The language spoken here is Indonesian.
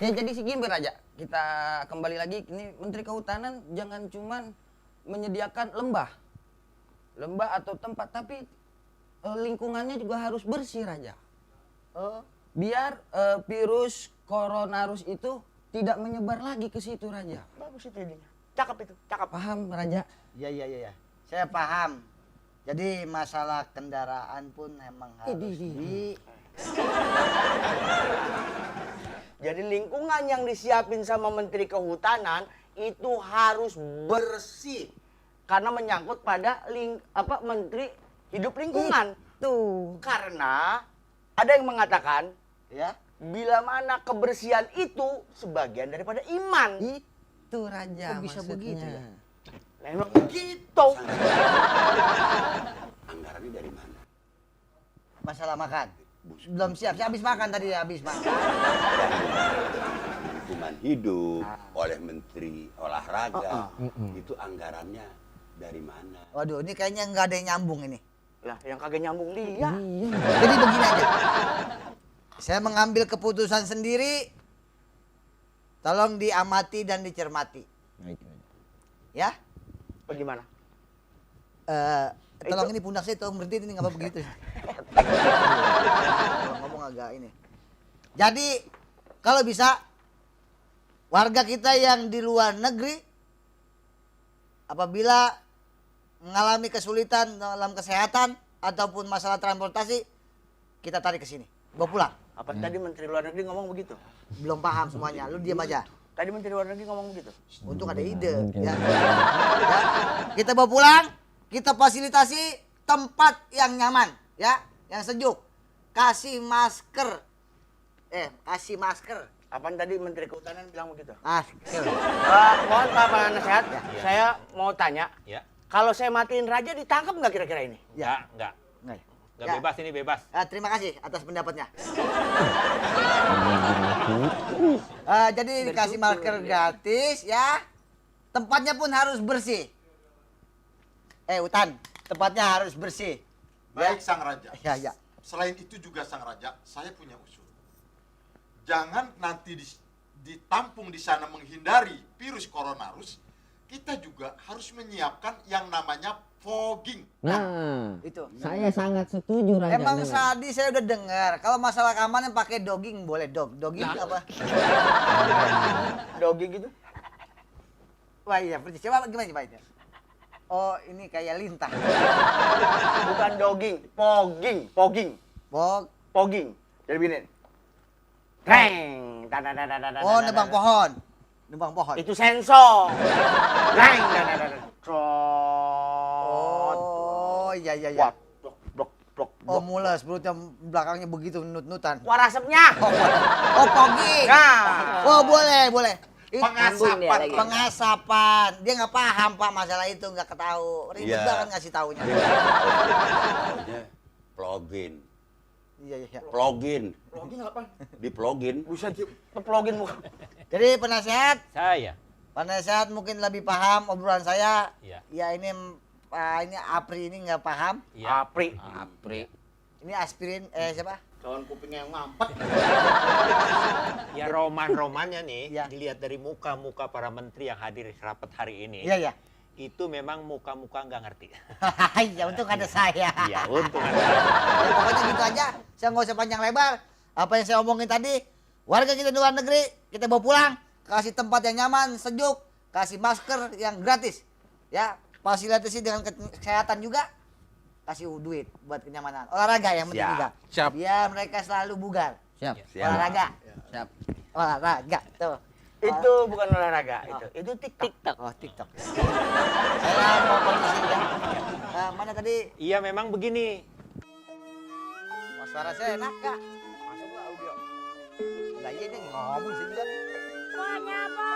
Ya jadi segini Raja, kita kembali lagi, ini Menteri Kehutanan jangan cuman menyediakan lembah atau tempat, tapi lingkungannya juga harus bersih Raja. Biar virus coronavirus itu tidak menyebar lagi ke situ Raja. Bagus itu idenya. Cakep itu, cakep. Paham Raja? Iya. Saya paham. Jadi masalah kendaraan pun emang harus Jadi lingkungan yang disiapin sama Menteri Kehutanan itu harus bersih. Karena menyangkut pada Menteri Hidup Lingkungan. Tuh. Karena ada yang mengatakan, ya. bila mana kebersihan itu sebagian daripada iman. Itu Raja. Kok bisa maksudnya. begitu ya? Memang begitu. Anggarannya dari mana? Masalah makan. Belum siap, saya habis makan tadi, habis makan. Lingkungan hidup oleh Menteri Olahraga. Itu anggarannya dari mana? Waduh, ini kayaknya nggak ada yang nyambung ini. Lah, yang kagak nyambung dia. Jadi begini aja. Saya mengambil keputusan sendiri. Tolong diamati dan dicermati. Ya? Bagaimana? Tolong ini pundak saya tolong berhenti ini nggak apa begitu. Ngomong agak ini. Jadi kalau bisa warga kita yang di luar negeri apabila mengalami kesulitan dalam kesehatan ataupun masalah transportasi kita tarik ke sini, bawa pulang. Apa tadi Menteri Luar Negeri ngomong begitu? Belum paham semuanya, lu diam aja. Tadi Menteri Luar Negeri ngomong begitu. Untuk ada ide, ya. Kita bawa pulang, kita fasilitasi tempat yang nyaman, ya, yang sejuk. Kasih masker, Apaan tadi Menteri Kehutanan bilang begitu? Masker. Mohon Pak Nasihat, saya mau tanya. Ya. Kalau saya matiin Raja ditangkap nggak kira-kira ini? Ya. Enggak. Nggak. Enggak Ya. bebas ini bebas. Terima kasih atas pendapatnya. Jadi dikasih masker gratis, ya. Tempatnya pun harus bersih. Utan, tempatnya harus bersih. Baik Sang Raja. Ya. Selain itu juga Sang Raja, saya punya usul. Jangan nanti ditampung di sana menghindari virus coronavirus, kita juga harus menyiapkan yang namanya fogging. Nah, Itu. saya sangat setuju Raja. Emang dengan- tadi saya udah dengar, kalau masalah keamanan pakai dogging boleh dogging apa? Dogi gitu? Wah iya, persis. Coba gimana itu? Oh ini kayak lintah. Bukan dogging, pogging. Pogging. Jadi begini. Reng. Oh nebang pohon. Itu sensor. Reng. Oh iya. Blok. Oh mules, perutnya belakangnya begitu nut-nutan. Keluar asapnya. Oh pogging. Nah. Oh boleh. Itu pengasapan. Dia nggak paham Pak masalah itu, nggak ketahu. Ribet Iya. banget ngasih taunya. Taunya plugin. Iya. Plugin. Plugin apa? Di plugin. Bisa plugin bukan? Jadi penasehat Saya. mungkin lebih paham obrolan saya. Iya. Ya ini Apri ini nggak paham. Iya. Apri. Ini aspirin siapa? Kawan kupingnya yang mampet. Ya roman-romannya nih Ya. dilihat dari muka-muka para menteri yang hadir di rapat hari ini. Iya. Itu memang muka-muka nggak ngerti. Ya untung ada saya. Iya, untung ada. Ya, pokoknya gitu aja. Saya nggak usah panjang lebar. Apa yang saya omongin tadi, warga kita di luar negeri, kita bawa pulang, kasih tempat yang nyaman, sejuk, kasih masker yang gratis. Ya, fasilitasi dengan kesehatan juga, kasih duit buat kenyamanan. Olahraga yang penting Siap. juga. Siap. Biar mereka selalu bugar. Siap. Olahraga. Siap. Olahraga. Tuh. Itu bukan olahraga, itu TikTok. Oh, TikTok. Saya mau permisi ya. Mana tadi? Iya memang begini. Suara saya enak gak? Masuk lah audio. Lah iya dia ngomong sih juga. Pokoknya apa?